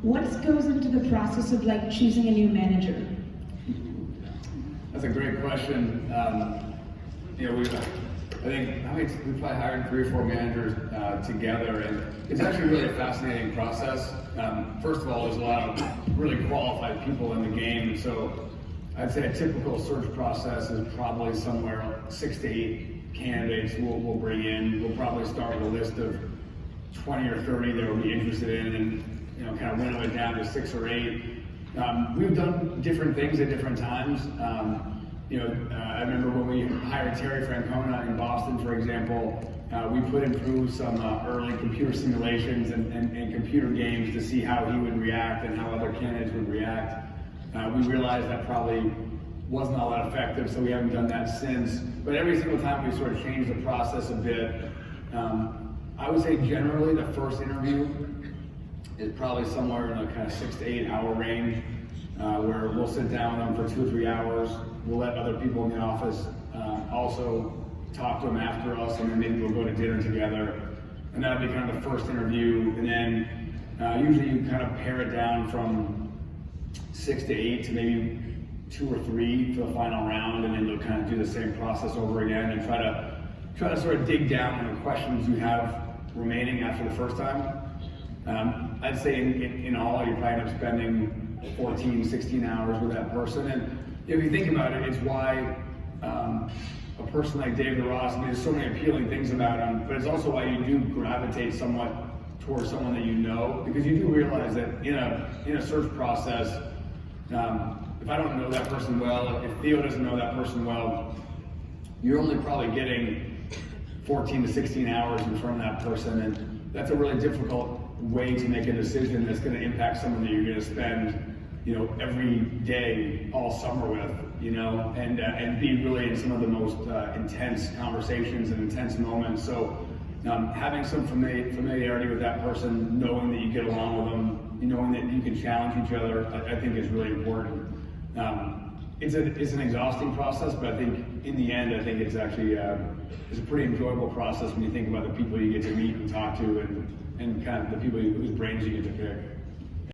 What goes into the process of like choosing a new manager? That's a great question. You know, we probably hired 3 or 4 managers together, and it's actually really a fascinating process. First of all, there's a lot of really qualified people in the game, and so I'd say a typical search process is probably somewhere 6 to 8 candidates we'll bring in. We'll probably start with a list of 20 or 30 that we'll be interested in, and kind of winnow it down to 6 or 8. We've done different things at different times. I remember when we hired Terry Francona in Boston, for example, we put him through some early computer simulations and computer games to see how he would react and how other candidates would react. We realized that probably wasn't all that effective, so we haven't done that since. But every single time we sort of changed the process a bit. I would say generally the first interview is probably somewhere in the kind of 6 to 8 hour range, where we'll sit down with them for 2 or 3 hours. We'll let other people in the office also talk to them after us, and then maybe we'll go to dinner together. And that'll be kind of the first interview. And then usually you kind of pare it down from 6 to 8 to maybe 2 or 3 for the final round, and then you'll kind of do the same process over again and try to sort of dig down on the questions you have remaining after the first time. I'd say in all, you probably end up spending 14, 16 hours with that person. And if you think about it, it's why a person like David Ross, there's so many appealing things about him, but it's also why you do gravitate somewhat towards someone that you know, because you do realize that in a search process, if I don't know that person well, if Theo doesn't know that person well, you're only probably getting 14 to 16 hours in front of that person, and that's a really difficult way to make a decision that's going to impact someone that you're going to spend, every day all summer with, and be really in some of the most intense conversations and intense moments. So having some familiarity with that person, knowing that you get along with them, knowing that you can challenge each other, I think is really important. It's an exhausting process, but I think in the end, I think it's actually it's a pretty enjoyable process when you think about the people you get to meet and talk to, and kind of the people whose brains you get to pick.